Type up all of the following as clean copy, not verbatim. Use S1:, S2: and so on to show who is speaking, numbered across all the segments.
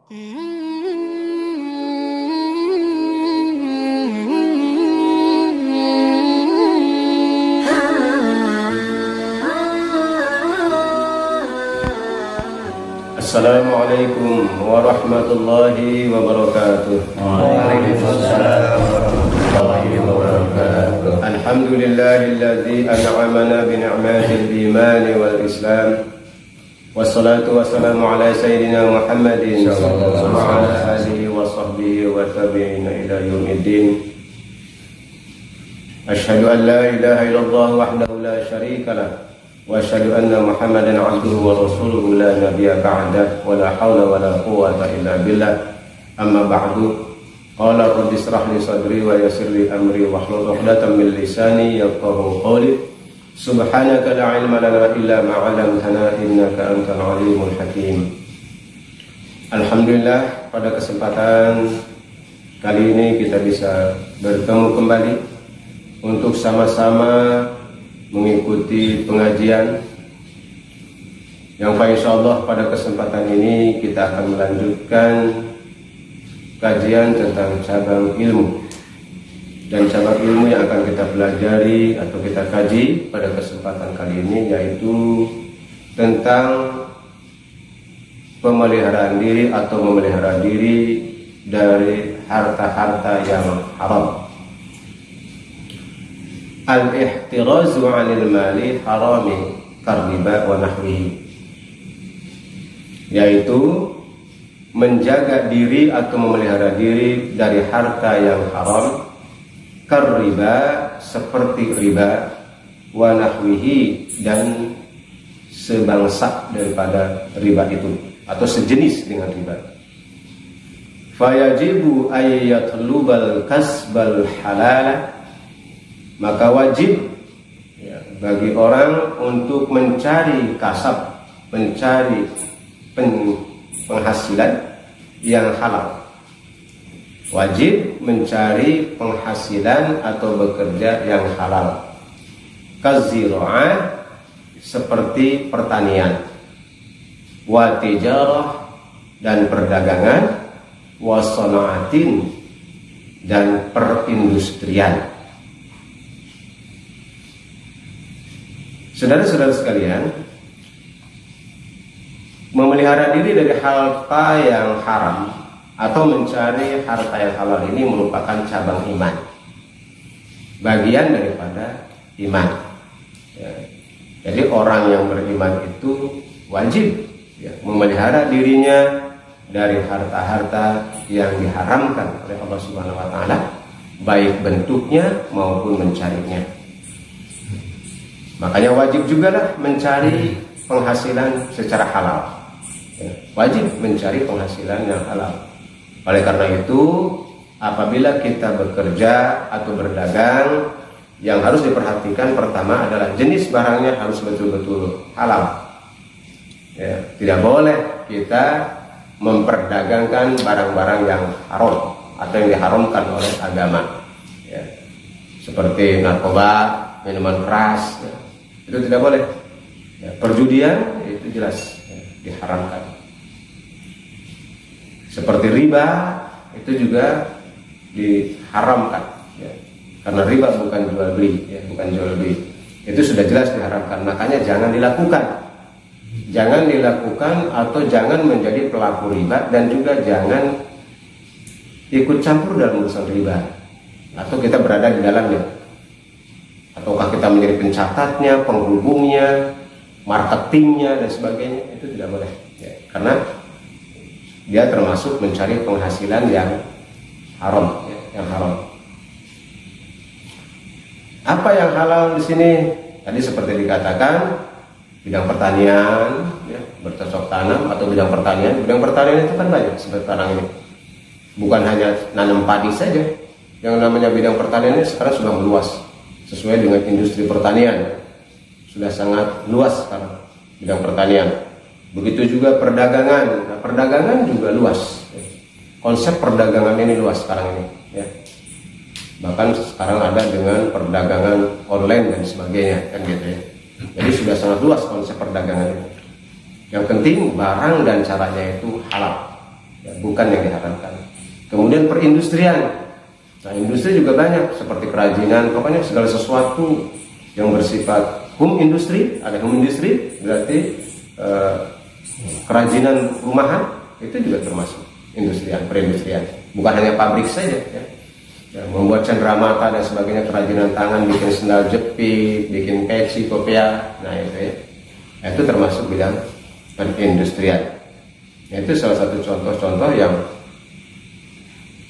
S1: Assalamualaikum warahmatullahi wabarakatuh.
S2: Waalaikumsalam warahmatullahi wabarakatuh.
S1: Alhamdulillahilladzi an'amana bi ni'matil iman wal islam. Wassalatu wassalamu ala sayyidina Muhammadin sallallahu ala alihi wa sahbihi wa tabi'ina ila yaumiddin. Asyhadu an la ilaha illallah wahdahu la syarika lah. Wa asyhadu anna Muhammadan abduhu wa rasuluhu la nabiyya ba'dah wa la haula wa la quwwata illa billah. Amma ba'du. Qala rabbi ishrah li sadri wa yassir li amri wahlul 'uqdatam min lisani yafqahu qawli. Subhanaka la ilma lana illa ma 'allamtana innaka antal alimul hakim. Alhamdulillah, pada kesempatan kali ini kita bisa bertemu kembali untuk sama-sama mengikuti pengajian yang insyaallah pada kesempatan ini kita akan melanjutkan kajian tentang cabang ilmu. Dan cabang ilmu yang akan kita pelajari atau kita kaji pada kesempatan kali ini yaitu tentang pemeliharaan diri atau memelihara diri dari harta-harta yang haram. Al-ihtirazu 'anil mali harami karriba wa nahwihi, yaitu menjaga diri atau memelihara diri dari harta yang haram, karriba seperti riba, wa nahwihi dan sebangsa daripada riba itu atau sejenis dengan riba. Fayajibu ayyatlubal kasbal halala, maka wajib bagi orang untuk mencari kasab, mencari penghasilan yang halal. Wajib mencari penghasilan atau bekerja yang halal. Kazira'ah seperti pertanian, wa tijarah dan perdagangan, wa sana'atin dan perindustrian. Saudara-saudara sekalian, memelihara diri dari harta yang haram atau mencari harta yang halal ini merupakan cabang iman, bagian daripada iman. Ya. Jadi orang yang beriman itu wajib memelihara dirinya dari harta-harta yang diharamkan oleh Allah Subhanahu wa taala, baik bentuknya maupun mencarinya. Makanya wajib juga lah mencari penghasilan secara halal. Ya. Wajib mencari penghasilan yang halal. Oleh karena itu, apabila kita bekerja atau berdagang, yang harus diperhatikan pertama adalah jenis barangnya harus betul-betul halal. Ya, tidak boleh kita memperdagangkan barang-barang yang haram atau yang diharamkan oleh agama. Ya, seperti narkoba, minuman keras, ya, itu tidak boleh. Ya, perjudian itu jelas diharamkan. Seperti riba itu juga diharamkan, ya. Karena riba bukan jual beli, ya, bukan jual beli. Itu sudah jelas diharamkan. Makanya jangan dilakukan, jangan dilakukan atau jangan menjadi pelaku riba, dan juga jangan ikut campur dalam urusan riba atau kita berada di dalamnya, ataukah kita menjadi pencatatnya, penghubungnya, marketingnya dan sebagainya. Itu tidak boleh, ya. Karena dia termasuk mencari penghasilan yang haram, ya, yang haram. Apa yang halal di sini? Tadi seperti dikatakan bidang pertanian, ya, bercocok tanam atau bidang pertanian. Bidang pertanian itu kan banyak seperti sekarang ini. Bukan hanya nanam padi saja. Yang namanya bidang pertanian ini sekarang sudah meluas sesuai dengan industri pertanian. Sudah sangat luas sekarang bidang pertanian. Begitu juga perdagangan. Nah, perdagangan juga luas. Konsep perdagangan ini luas sekarang ini, ya. Bahkan sekarang ada dengan perdagangan online dan sebagainya, kan gitu ya. Jadi sudah sangat luas konsep perdagangan ini. Yang penting barang dan caranya itu halal. ya, bukan yang diharamkan. Kemudian perindustrian. Nah, industri juga banyak seperti kerajinan, pokoknya segala sesuatu yang bersifat home industry. Ada home industry berarti kerajinan rumahan itu juga termasuk perindustrian. Bukan hanya pabrik saja, ya. Ya, membuat cenderamata dan sebagainya, kerajinan tangan, bikin sendal jepit, bikin peci, kopiah. Nah itu ya, nah, itu termasuk bidang perindustrian. Nah, itu salah satu contoh-contoh yang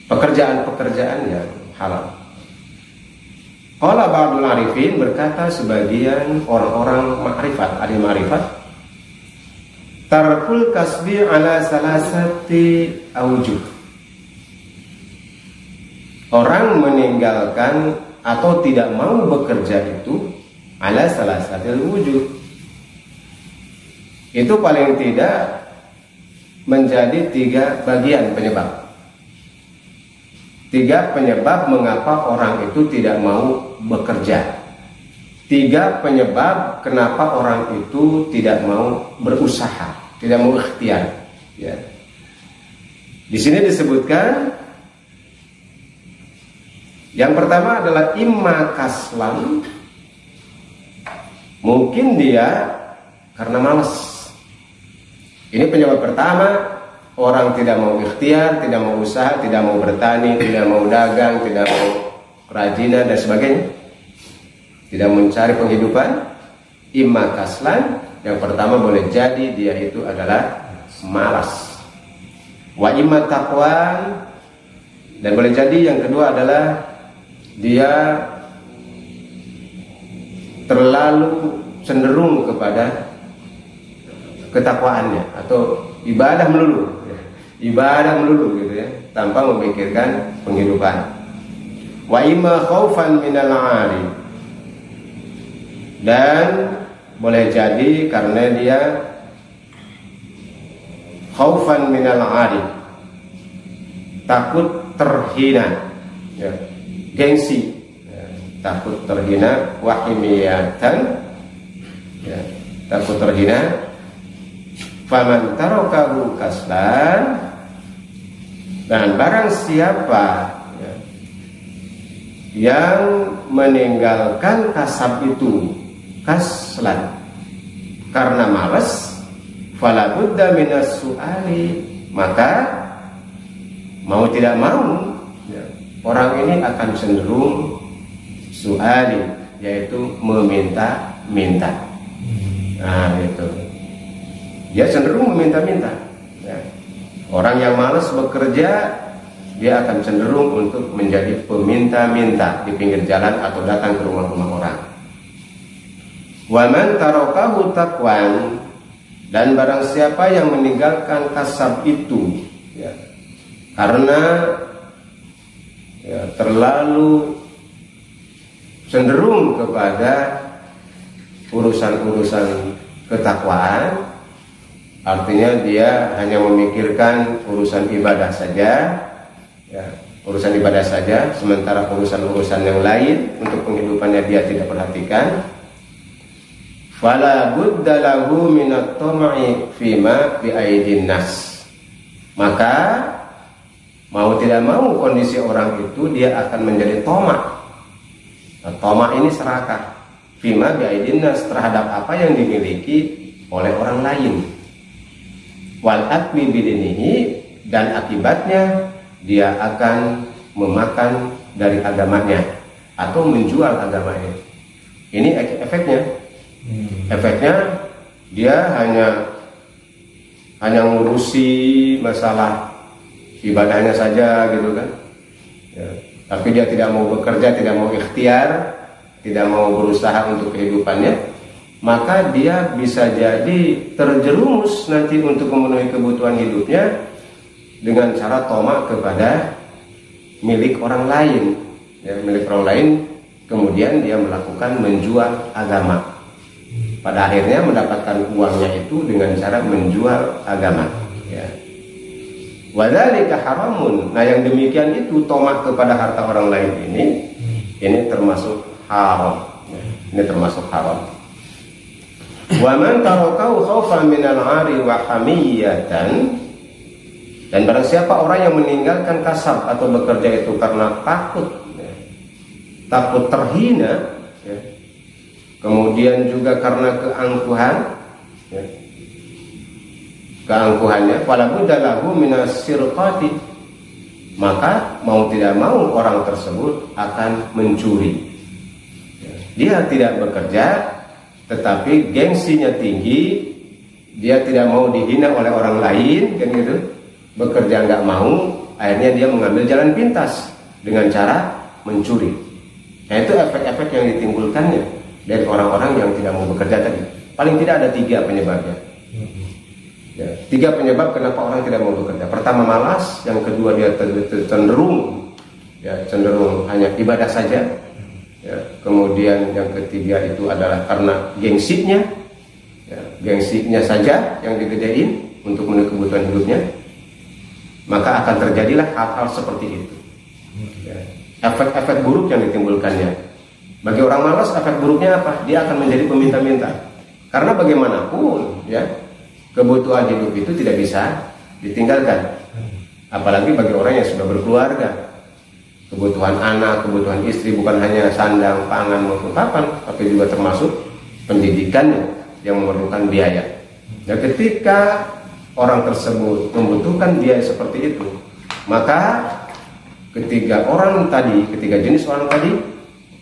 S1: pekerjaan-pekerjaan yang halal. Qala ba'dul arifin, berkata sebagian orang-orang ma'rifat, ahli ma'rifat, tarkul kasbi ala salasati awjuh. Orang meninggalkan atau tidak mau bekerja itu ala salasatil wujud. Itu paling tidak menjadi 3 bagian penyebab. 3 penyebab mengapa orang itu tidak mau bekerja. 3 penyebab kenapa orang itu tidak mau berusaha, tidak mau ikhtiar. Ya. Di sini disebutkan yang pertama adalah imma kaslan, mungkin dia karena malas. Ini penyebab pertama, orang tidak mau ikhtiar, tidak mau usaha, tidak mau bertani, tidak mau dagang, tidak mau kerajinan dan sebagainya, tidak mencari penghidupan. Imma kaslan, yang pertama boleh jadi dia itu adalah malas. Wa imma taqwan, dan boleh jadi yang kedua adalah dia terlalu cenderung kepada ketakwaannya atau ibadah melulu gitu ya, tanpa memikirkan penghidupan. Wa imma khaufan minal 'ari, dan boleh jadi karena dia khaufan minal 'ari, takut terhina, ya, gengsi, ya, takut terhina, wahimiyatan, ya, takut terhina. Faman tarakahu kaslan, dan barang siapa, ya, yang meninggalkan kasab itu kaslan karena malas, fala budda minas su'ali, maka mau tidak mau, ya, orang ini akan cenderung su'ali, yaitu meminta-minta. Nah itu, dia cenderung meminta-minta, ya. Orang yang malas bekerja, dia akan cenderung untuk menjadi peminta-minta di pinggir jalan atau datang ke rumah-rumah orang. Wa man tarakahu taqwan, dan barang siapa yang meninggalkan kasab itu, ya, karena, ya, terlalu cenderung kepada urusan-urusan ketakwaan, artinya dia hanya memikirkan urusan ibadah saja, ya, urusan ibadah saja, sementara urusan-urusan yang lain untuk penghidupannya dia tidak perhatikan. Fala budda lahu minat tama'i fima bi aidin nas, maka mau tidak mau kondisi orang itu dia akan menjadi tomak. Nah, tomak ini serakah, fima bi aidin nas, terhadap apa yang dimiliki oleh orang lain. Wal akmi bidinihi, dan akibatnya dia akan memakan dari agamanya atau menjual agamanya. Ini efeknya. Efeknya dia hanya ngurusi masalah ibadahnya saja gitu kan, ya, tapi dia tidak mau bekerja, tidak mau ikhtiar, tidak mau berusaha untuk kehidupannya, maka dia bisa jadi terjerumus nanti untuk memenuhi kebutuhan hidupnya dengan cara tomak kepada milik orang lain, ya, milik orang lain, kemudian dia melakukan menjual agama. Pada akhirnya mendapatkan uangnya itu dengan cara menjual agama, ya. Wadzalika haramun. Nah, yang demikian itu tomak kepada harta orang lain ini termasuk haram, ya. Ini termasuk haram. Wa man tarakahu khaufan minal 'ari wa hamiyatan, Dan barang siapa orang yang meninggalkan kasab atau bekerja itu karena takut, ya, takut terhina, ya, kemudian juga karena keangkuhan, ya, keangkuhannya, falabudda lahu minas sirqati, maka mau tidak mau orang tersebut akan mencuri. Dia tidak bekerja, tetapi gengsinya tinggi, dia tidak mau dihina oleh orang lain, kan gitu. Bekerja nggak mau, akhirnya dia mengambil jalan pintas dengan cara mencuri. Nah, itu efek-efek yang ditimbulkannya dari orang-orang yang tidak mau bekerja tadi. Paling tidak ada 3 penyebabnya. Ya, 3 penyebab kenapa orang tidak mau bekerja. Pertama malas, yang kedua dia cenderung hanya ibadah saja. Ya, kemudian yang ketiga itu adalah karena gengsinya, ya, gengsinya saja yang digedein untuk memenuhi kebutuhan hidupnya. Maka akan terjadilah hal-hal seperti itu. Ya, efek-efek buruk yang ditimbulkannya. Bagi orang malas, efek buruknya apa? Dia akan menjadi peminta-minta. Karena bagaimanapun, ya, kebutuhan hidup itu tidak bisa ditinggalkan. Apalagi bagi orang yang sudah berkeluarga. Kebutuhan anak, kebutuhan istri bukan hanya sandang, pangan maupun papan, tapi juga termasuk pendidikannya yang memerlukan biaya. Dan ketika orang tersebut membutuhkan biaya seperti itu, maka ketiga jenis orang tadi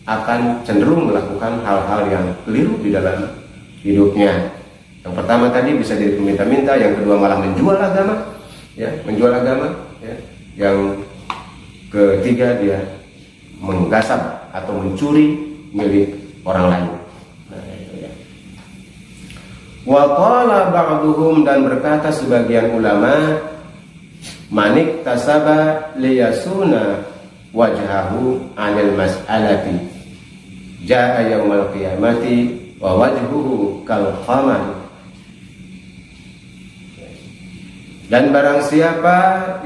S1: akan cenderung melakukan hal-hal yang keliru di dalam hidupnya. Yang pertama tadi bisa jadi peminta-minta, yang kedua malah menjual agama, ya, ya. Yang ketiga dia menggasap atau mencuri milik orang lain. Nah, itu ya. Wa qala ba'duhum, dan berkata sebagian ulama, manik tasaba liyasuna wajhahu 'anil mas'alati jaa yaumal qiyamati wa wajhuhu kal qamar. Dan barang siapa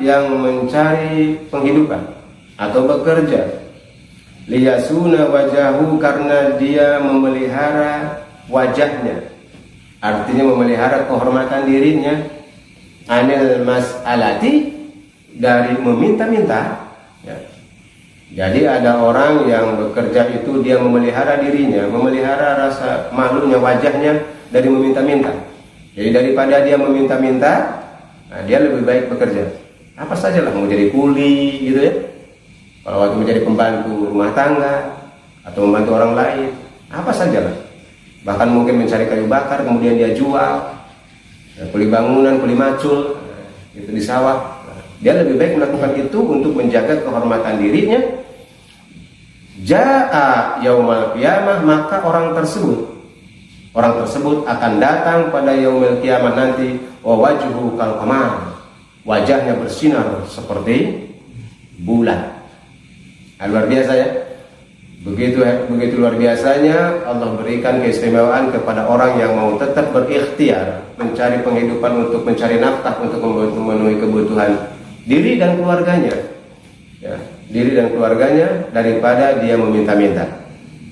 S1: yang mencari penghidupan atau bekerja liyasuna wajahu, karena dia memelihara wajahnya, artinya memelihara kehormatan dirinya, anil mas'alati, dari meminta-minta, ya. Jadi ada orang yang bekerja itu dia memelihara dirinya, memelihara rasa malunya, wajahnya dari meminta-minta. Jadi daripada dia meminta-minta, nah, dia lebih baik bekerja. Apa sajalah, mau jadi kuli gitu ya. Kalau waktu menjadi pembantu rumah tangga atau membantu orang lain, apa sajalah. Bahkan mungkin mencari kayu bakar kemudian dia jual, kuli bangunan, kuli macul, itu di sawah. Dia lebih baik melakukan itu untuk menjaga kehormatan dirinya. Jaa yaumal qiyamah, maka orang tersebut akan datang pada yaumil qiyamah nanti, wa wajhu kal qamar, wajahnya bersinar seperti bulan. Nah, luar biasa ya. Begitu luar biasanya Allah berikan keistimewaan kepada orang yang mau tetap berikhtiar mencari penghidupan, untuk mencari nafkah, untuk memenuhi kebutuhan diri dan keluarganya, ya, daripada dia meminta-minta.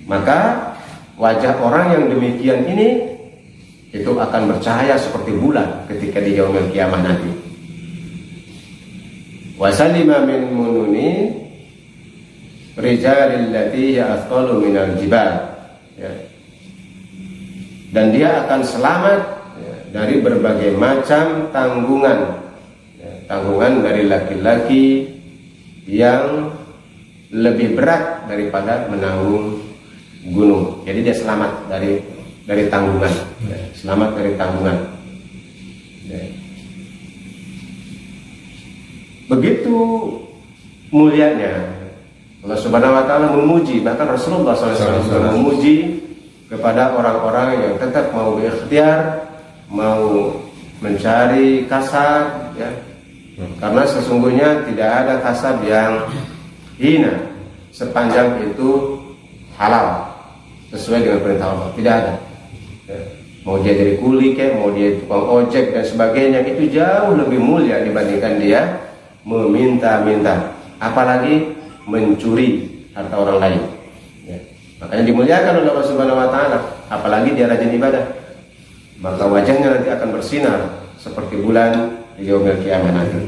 S1: Maka wajah orang yang demikian ini itu akan bercahaya seperti bulan ketika di yaumil qiyamah nanti. Wasalima min mununi rijalil lati ya'thqalu minal jibal, ya. Dan dia akan selamat, ya, dari berbagai macam tanggungan, ya, tanggungan dari laki-laki yang lebih berat daripada menanggung gunung. Jadi dia selamat dari tanggungan, ya, selamat dari tanggungan, ya. Begitu mulianya Allah Subhanahu wa taala memuji, bahkan Rasulullah SAW memuji kepada orang-orang yang tetap mau berikhtiar, mau mencari kasab, ya. Karena sesungguhnya tidak ada kasab yang hina sepanjang itu halal sesuai dengan perintah Allah. Tidak ada, ya. Mau dia jadi kuli, mau dia tukang ojek dan sebagainya, itu jauh lebih mulia dibandingkan dia meminta-minta, apalagi mencuri harta orang lain, ya. Makanya dimuliakan oleh Allah Subhanahu wa taala, apalagi dia rajin ibadah, maka wajahnya nanti akan bersinar seperti bulan di yaumil qiyamah nanti.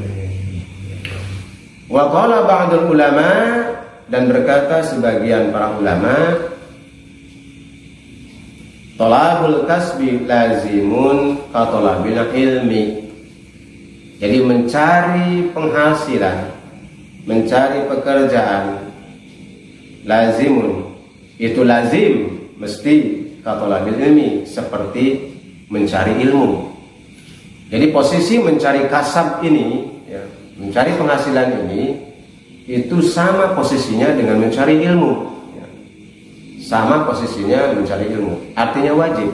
S1: Wa qala ba'dul ulama, dan berkata sebagian para ulama, talabul kasbi lazimun ka talabil ilmi. Jadi mencari penghasilan, mencari pekerjaan, lazimun, itu lazim, mesti ka talabil ilmi, seperti mencari ilmu. Jadi posisi mencari kasab ini, ya, mencari penghasilan ini, itu sama posisinya dengan mencari ilmu, ya. Sama posisinya mencari ilmu, artinya wajib,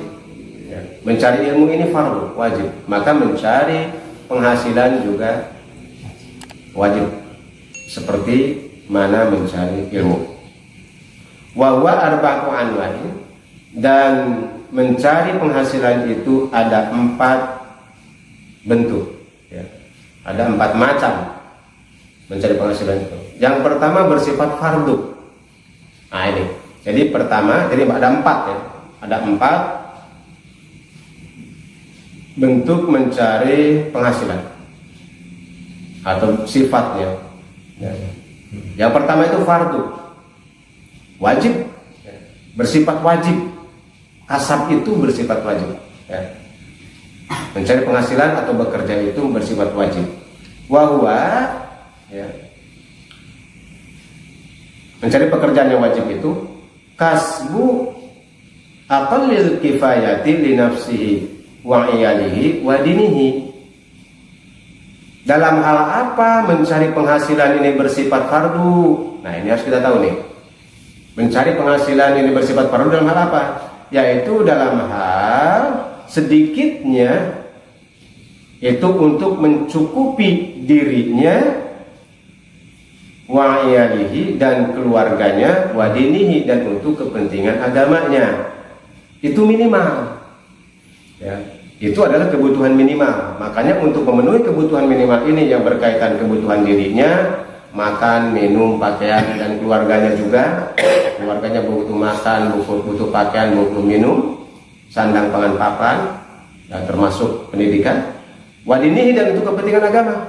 S1: ya. Mencari ilmu ini fardu, wajib. Maka mencari penghasilan juga wajib, seperti mana mencari ilmu. Wa huwa arba'u anwa'in, dan mencari penghasilan itu ada 4 bentuk, ya. Ada 4 macam mencari penghasilan itu. Yang pertama bersifat fardu. Nah ini, jadi pertama, jadi ada 4 ya, ada 4 bentuk mencari penghasilan atau sifatnya, ya. Yang pertama itu fardu, wajib, ya. Bersifat wajib. Kasab itu bersifat wajib, ya. Mencari penghasilan atau bekerja itu bersifat wajib. Wahwa, ya, mencari pekerjaan yang wajib itu kasbu aqallil kifayati li nafsihi wa iyalihi wa dinihi. Dalam hal apa mencari penghasilan ini bersifat fardu? Nah, ini harus kita tahu nih. Mencari penghasilan ini bersifat fardu dalam hal apa? Yaitu dalam hal sedikitnya itu untuk mencukupi dirinya, wa iyalihi, dan keluarganya, wa dinihi, dan untuk kepentingan agamanya. Itu minimal, ya. Itu adalah kebutuhan minimal. Makanya untuk memenuhi kebutuhan minimal ini yang berkaitan kebutuhan dirinya, makan, minum, pakaian, dan keluarganya juga. Keluarganya butuh makan, butuh pakaian, butuh minum, sandang pangan papan, dan termasuk pendidikan. Wadinihi, dan untuk kepentingan agama,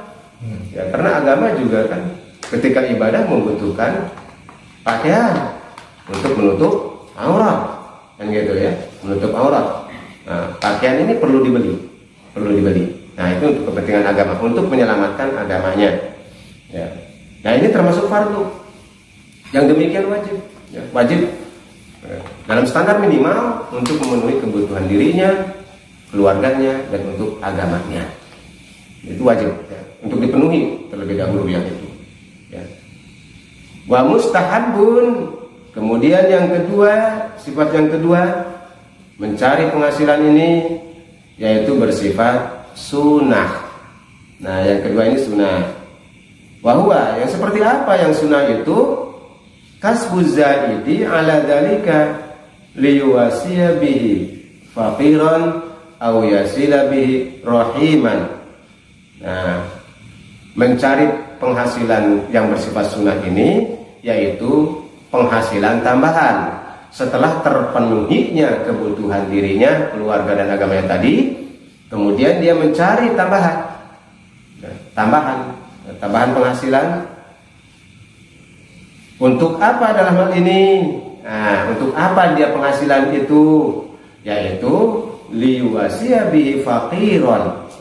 S1: ya, karena agama juga kan ketika ibadah membutuhkan pakaian untuk menutup aurat, kan gitu ya, menutup aurat. Nah, pakaian ini perlu dibeli. Nah, itu untuk kepentingan agama, untuk menyelamatkan agamanya, ya. Nah, ini termasuk fardu. Yang demikian wajib, ya, wajib, ya, dalam standar minimal untuk memenuhi kebutuhan dirinya, keluarganya, dan untuk agamanya. Itu wajib, ya, untuk dipenuhi terlebih dahulu yang itu, ya. Wa mustahabun, kemudian yang kedua, sifat yang kedua mencari penghasilan ini yaitu bersifat sunnah. Nah, yang kedua ini sunnah. Wahwa, yang seperti apa yang sunnah itu? Kasbuz zaidi ala dalika liyuwasiya bihi faqiran aw yasila bihi rahiman. Nah, mencari penghasilan yang bersifat sunnah ini yaitu penghasilan tambahan setelah terpenuhinya kebutuhan dirinya, keluarga, dan agamanya tadi. Kemudian dia mencari tambahan, tambahan penghasilan. Untuk apa dalam hal ini? Nah, untuk apa dia penghasilan itu? Yaitu liwasiya bihi faqiran,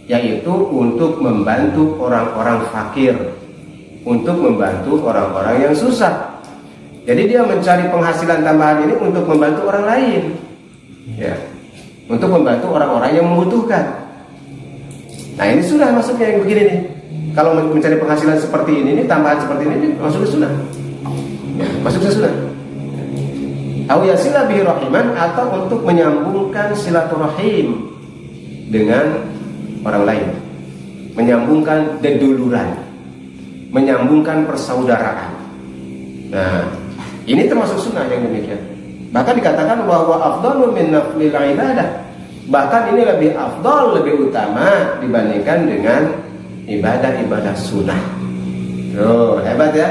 S1: yaitu untuk membantu orang-orang fakir, untuk membantu orang-orang yang susah. Jadi dia mencari penghasilan tambahan ini untuk membantu orang lain, ya, untuk membantu orang-orang yang membutuhkan. Nah, ini sudah masuknya yang begini nih. Kalau mencari penghasilan seperti ini, tambahan seperti ini masuknya sunnah, ya, masuknya sunnah. Au yasila bihi rahiman, atau untuk menyambungkan silaturahim dengan orang lain, menyambungkan deduluran, menyambungkan persaudaraan. Nah, ini termasuk sunnah yang demikian. Bahkan dikatakan bahwa afdalu min naflil ibadah. Bahkan ini lebih afdal, lebih utama dibandingkan dengan ibadah-ibadah sunnah. Oh, hebat ya.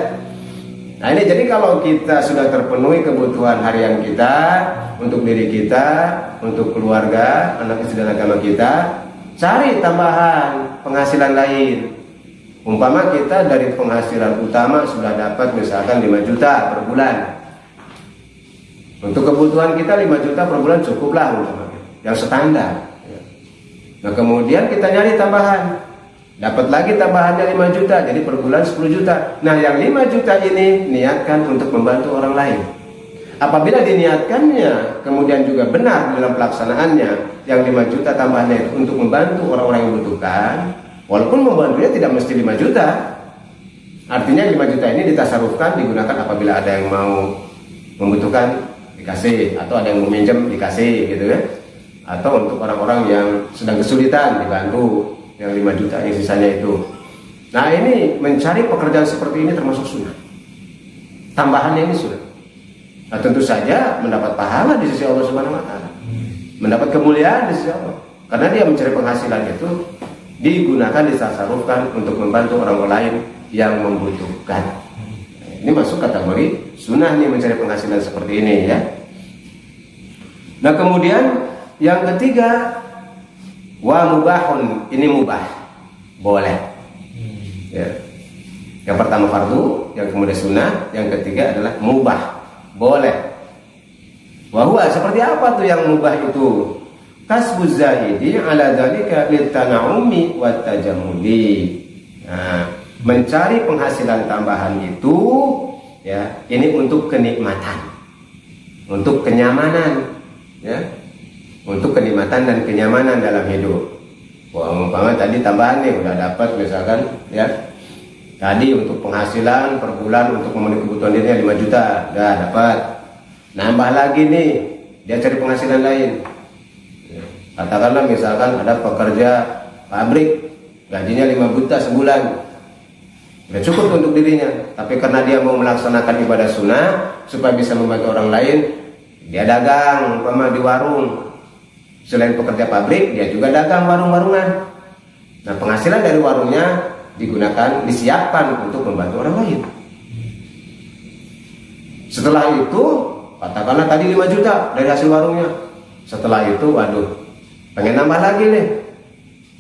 S1: Nah, ini jadi kalau kita sudah terpenuhi kebutuhan harian kita, untuk diri kita, untuk keluarga, anak istri dan agama kita, cari tambahan penghasilan lain Umpama kita dari penghasilan utama sudah dapat misalkan 5 juta per bulan. Untuk kebutuhan kita 5 juta per bulan cukuplah umpamanya, yang standar. Nah kemudian kita nyari tambahan, dapat lagi tambahannya 5 juta, jadi per bulan 10 juta. Nah yang 5 juta ini niatkan untuk membantu orang lain. Apabila diniatkannya kemudian juga benar dalam pelaksanaannya, yang 5 juta tambahannya itu untuk membantu orang-orang yang membutuhkan, walaupun membantunya tidak mesti 5 juta. Artinya 5 juta ini ditasarufkan, digunakan apabila ada yang mau membutuhkan dikasih, atau ada yang meminjam dikasih gitu ya, atau untuk orang-orang yang sedang kesulitan dibantu, yang 5 juta yang sisanya itu. Nah ini mencari pekerjaan seperti ini termasuk sunnah, tambahannya ini sunnah. Nah tentu saja mendapat pahala di sisi Allah Subhanahu Wa Taala, mendapat kemuliaan di sisi Allah, karena dia mencari penghasilan itu digunakan, ditasarufkan untuk membantu orang lain yang membutuhkan. Ini masuk kategori sunnah nih, mencari penghasilan seperti ini ya. Nah kemudian yang ketiga, wa mubahun, ini mubah, boleh. Ya. Yang pertama fardu, yang kemudian sunnah, yang ketiga adalah mubah, boleh. Wahwa, seperti apa tuh yang mubah itu? Kasbuz zahidi ala dzalika litana'umi wa tajammuli. Nah, mencari penghasilan tambahan itu ya, ini untuk kenikmatan, untuk kenyamanan ya, untuk kenikmatan dan kenyamanan dalam hidup. Wah, umpama tadi tambahan nih udah dapat misalkan ya, tadi untuk penghasilan per bulan untuk memenuhi kebutuhan dirinya 5 juta, udah dapat. Nambah lagi nih, dia cari penghasilan lain. Katakanlah misalkan ada pekerja pabrik, gajinya 5 juta sebulan, udah cukup untuk dirinya. Tapi karena dia mau melaksanakan ibadah sunnah supaya bisa membantu orang lain, dia dagang umpama di warung. Selain pekerja pabrik, dia juga dagang warung-warungan. Nah penghasilan dari warungnya digunakan, disiapkan untuk membantu orang lain. Setelah itu, katakanlah tadi 5 juta dari hasil warungnya. Setelah itu, waduh, pengen nambah lagi nih.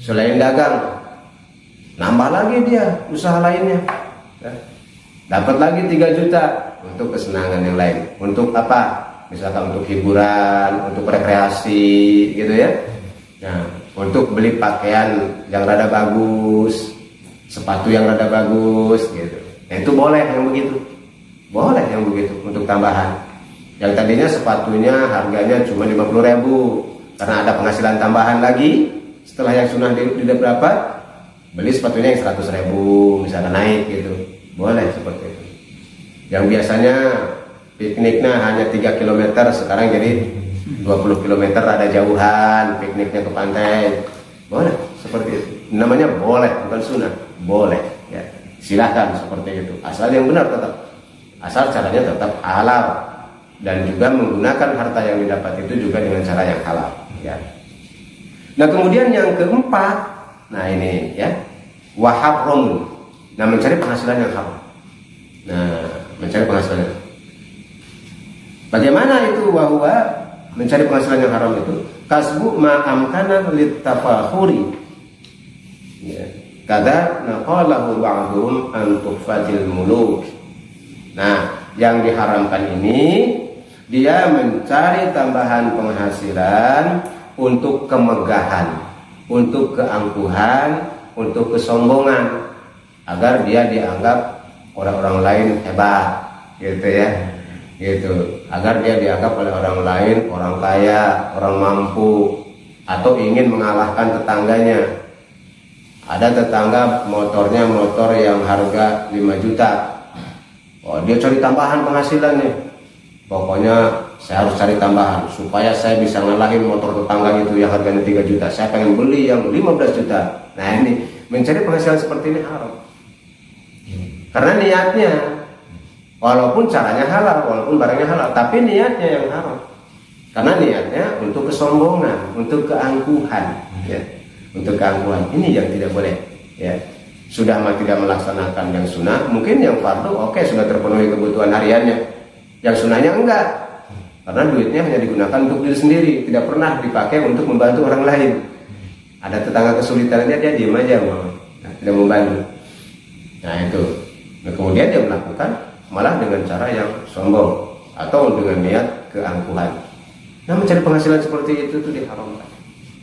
S1: Selain dagang, nambah lagi dia usaha lainnya. Dapat lagi 3 juta untuk kesenangan yang lain. Untuk apa? Misalkan untuk hiburan, untuk rekreasi gitu ya. Nah, untuk beli pakaian yang rada bagus, sepatu yang rada bagus gitu. Nah, itu boleh yang begitu. Boleh yang begitu untuk tambahan. Yang tadinya sepatunya harganya cuma 50.000, karena ada penghasilan tambahan lagi setelah yang sunnah tidak berapa, beli sepatunya yang 100.000 misalkan, naik gitu. Boleh seperti itu. Yang biasanya pikniknya hanya 3 km, sekarang jadi 20 km, ada jauhan pikniknya ke pantai. Boleh seperti itu. Namanya boleh, bukan sunnah. Boleh ya. Silakan seperti itu. Asal yang benar tetap. Asal caranya tetap halal, dan juga menggunakan harta yang didapat itu juga dengan cara yang halal ya. Nah kemudian yang keempat, nah ini ya, wahabrom. Nah mencari penghasilan yang haram. Nah mencari penghasilan. Bagaimana itu wahwa mencari penghasilan yang haram itu? Kasbu ma'amkana littafahuri ya. Kada naqalahu ba'dhum an tuhfatil muluk. Nah yang diharamkan ini, dia mencari tambahan penghasilan untuk kemegahan, untuk keangkuhan, untuk kesombongan, agar dia dianggap orang-orang lain hebat gitu ya, gitu, agar dia dianggap oleh orang lain orang kaya, orang mampu, atau ingin mengalahkan tetangganya. Ada tetangga motornya motor yang harga 5 juta, oh dia cari tambahan penghasilan nih, pokoknya saya harus cari tambahan supaya saya bisa ngalahin motor tetangga itu yang harganya 3 juta, saya pengen beli yang 15 juta. Nah ini mencari penghasilan seperti ini haram, karena niatnya walaupun caranya halal, walaupun barangnya halal, tapi niatnya yang haram, karena niatnya untuk kesombongan, untuk keangkuhan ya. Untuk keangkuhan ini yang tidak boleh ya. Sudah tidak melaksanakan yang sunnah, mungkin yang fardu oke, sudah terpenuhi kebutuhan hariannya, yang sunnahnya enggak, karena duitnya hanya digunakan untuk diri sendiri, tidak pernah dipakai untuk membantu orang lain. Ada tetangga kesulitan, dia diem aja, tidak membantu. Nah itu. Nah, kemudian dia melakukan malah dengan cara yang sombong atau dengan niat keangkuhan. Nah, mencari penghasilan seperti itu tuh diharamkan.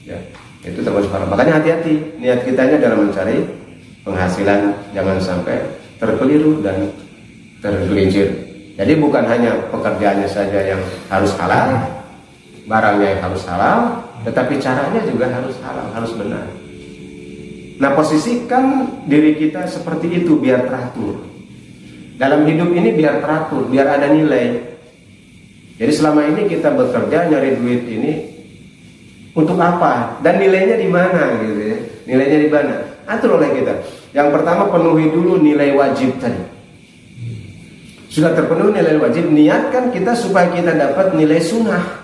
S1: Ya, itu termasuk haram. Makanya hati-hati niat kitanya dalam mencari penghasilan, jangan sampai terkeliru dan tergelincir. Jadi bukan hanya pekerjaannya saja yang harus halal, barangnya yang harus halal, tetapi caranya juga harus halal, harus benar. Nah, posisikan diri kita seperti itu biar teratur. Dalam hidup ini biar teratur, biar ada nilai. Jadi selama ini kita bekerja nyari duit ini untuk apa? Dan nilainya di mana gitu ya? Nilainya di mana? Atur oleh kita. Yang pertama, penuhi dulu nilai wajib tadi. Sudah terpenuhi nilai wajib, niatkan kita supaya kita dapat nilai sunnah.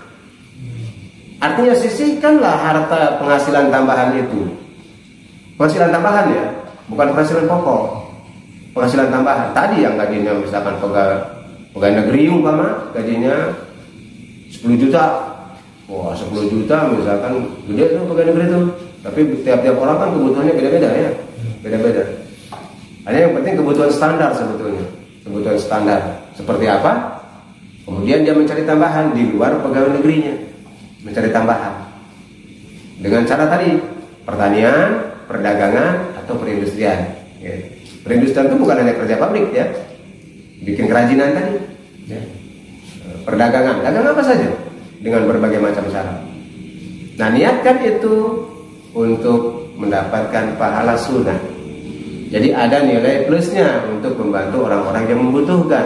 S1: Artinya sisihkanlah harta penghasilan tambahan itu. Penghasilan tambahan ya, bukan penghasilan pokok. Penghasilan tambahan. Tadi yang gajinya misalkan pegawai negeri umpama gajinya 10 juta. Wah, 10 juta misalkan gede tuh pegawai negeri tuh. Tapi tiap-tiap orang kan kebutuhannya beda-beda ya. Beda-beda. Hanya yang penting kebutuhan standar sebetulnya. Kebutuhan standar. Seperti apa? Kemudian dia mencari tambahan di luar pegawai negerinya. Mencari tambahan. Dengan cara tadi, pertanian, perdagangan, atau perindustrian. Ya. Perindustrian itu bukan hanya kerja pabrik ya, bikin kerajinan tadi. Ya. Perdagangan, dagang apa saja dengan berbagai macam cara. Nah, niatkan itu untuk mendapatkan pahala sunnah. Jadi ada nilai plusnya untuk membantu orang-orang yang membutuhkan.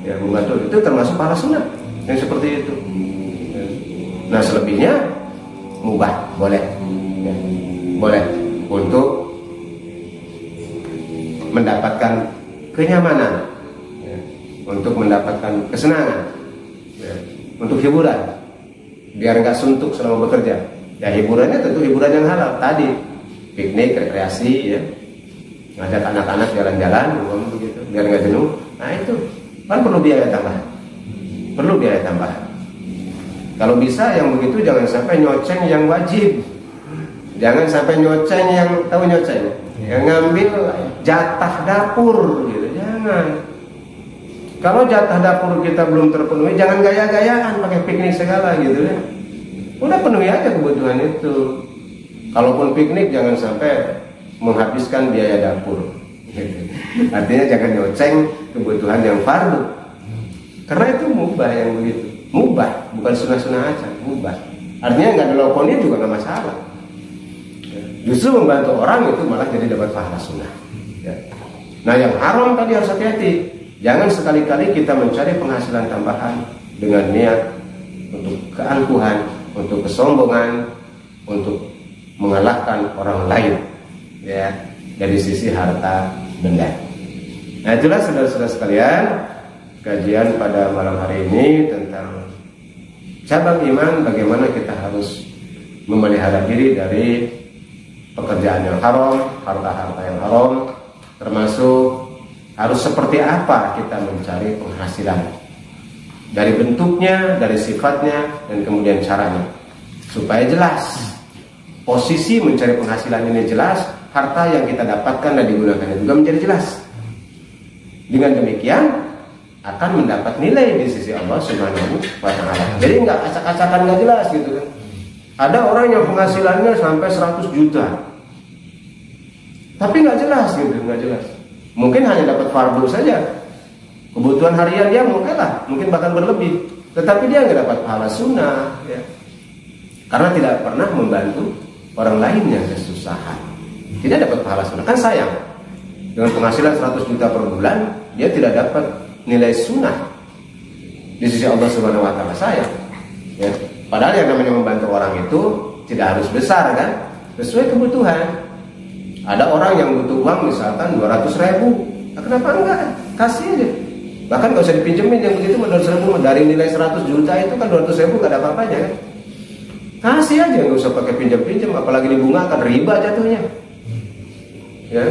S1: Ya, membantu itu termasuk pahala sunnah yang seperti itu. Nah, selebihnya mubah, boleh. Ya. Boleh untuk mendapatkan kenyamanan, ya, untuk mendapatkan kesenangan, ya, untuk hiburan, biar nggak suntuk selama bekerja. Ya, hiburannya tentu hiburan yang halal tadi, piknik, rekreasi, ya, ngajak anak-anak jalan-jalan, begitu, biar nggak jenuh. Nah itu kan perlu biaya tambahan, perlu biaya tambahan. Kalau bisa yang begitu jangan sampai nyoceng yang wajib. Jangan sampai nyoceng yang tahu nyoceng, yang ngambil jatah dapur gitu. Jangan. Kalau jatah dapur kita belum terpenuhi, jangan gaya-gayaan pakai piknik segala gitu ya. Udah penuhi aja kebutuhan itu. Kalaupun piknik jangan sampai menghabiskan biaya dapur. Artinya jangan nyoceng kebutuhan yang fardu. Karena itu mubah yang begitu. Mubah, bukan sunnah-sunnah aja, mubah. Artinya nggak ada lakonnya juga nggak masalah. Justru membantu orang itu malah jadi dapat pahala sunnah. Ya. Nah, yang haram tadi harus hati-hati. Jangan sekali-kali kita mencari penghasilan tambahan dengan niat untuk keangkuhan, untuk kesombongan, untuk mengalahkan orang lain, ya, dari sisi harta benda. Nah, itulah saudara-saudara sekalian, kajian pada malam hari ini tentang cabang iman, bagaimana kita harus memelihara diri dari pekerjaan yang haram, harta-harta yang haram, termasuk harus seperti apa kita mencari penghasilan, dari bentuknya, dari sifatnya, dan kemudian caranya, supaya jelas posisi mencari penghasilan ini jelas, harta yang kita dapatkan dan digunakan juga menjadi jelas. Dengan demikian akan mendapat nilai di sisi Allah Subhanahu wa Ta'ala. Jadi nggak acak-acakan, nggak jelas gitu kan. Ada orang yang penghasilannya sampai 100 juta, tapi nggak jelas gitu, nggak jelas. Mungkin hanya dapat fardu saja, kebutuhan harian dia mungkin bahkan berlebih, tetapi dia nggak dapat pahala sunnah, ya. Karena tidak pernah membantu orang lain yang kesusahan, tidak dapat pahala sunnah. Kan sayang, dengan penghasilan 100 juta per bulan, dia tidak dapat nilai sunnah di sisi Allah Subhanahu wa Ta'ala. Sayang, ya. Padahal yang namanya membantu orang itu tidak harus besar kan, sesuai kebutuhan. Ada orang yang butuh uang misalkan 200.000, nah, kenapa enggak? Kasih aja. Bahkan gak usah dipinjemin yang begitu 200.000, dari nilai 100 juta itu kan 200.000 gak ada apa-apanya kan. Kasih aja, gak usah pakai pinjam-pinjam, apalagi dibungakan, riba jatuhnya. Ya,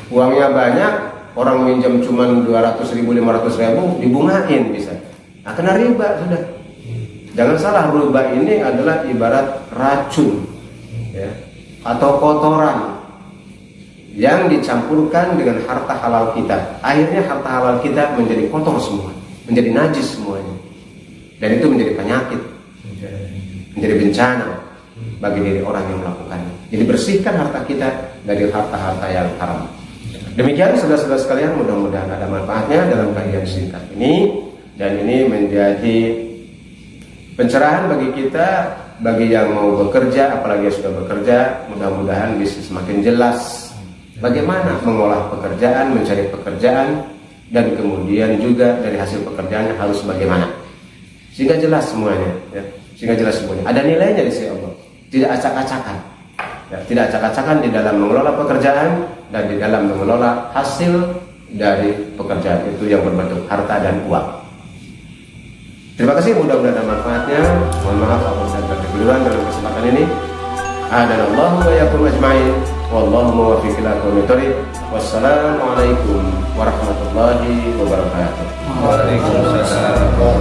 S1: uangnya banyak, orang minjam cuma 200.000, 500.000, dibungain bisa. Nah, kena riba sudah. Jangan salah, riba ini adalah ibarat racun, ya, atau kotoran yang dicampurkan dengan harta halal kita. Akhirnya harta halal kita menjadi kotor semua, menjadi najis semuanya. Dan itu menjadi penyakit, menjadi bencana bagi diri orang yang melakukannya. Jadi bersihkan harta kita dari harta-harta yang haram. Demikian saudara-saudara sekalian, mudah-mudahan ada manfaatnya dalam kajian singkat ini. Dan ini menjadi pencerahan bagi kita, bagi yang mau bekerja, apalagi yang sudah bekerja, mudah-mudahan bisa semakin jelas bagaimana mengolah pekerjaan, mencari pekerjaan, dan kemudian juga dari hasil pekerjaannya harus bagaimana, sehingga jelas semuanya, ya. Sehingga jelas semuanya. Ada nilainya di sisi Allah, tidak acak-acakan, ya. Tidak acak-acakan di dalam mengelola pekerjaan dan di dalam mengelola hasil dari pekerjaan itu yang berbentuk harta dan uang. Terima kasih, mudah-mudahan ada manfaatnya. Mohon maaf apabila saya berkeliruan dalam kesempatan ini. Hadanallahu wa iyyakum ajma'in. Wallahu muwaffiq ila aqwamit thoriq. Wassalamualaikum warahmatullahi wabarakatuh.
S2: Waalaikumsalam.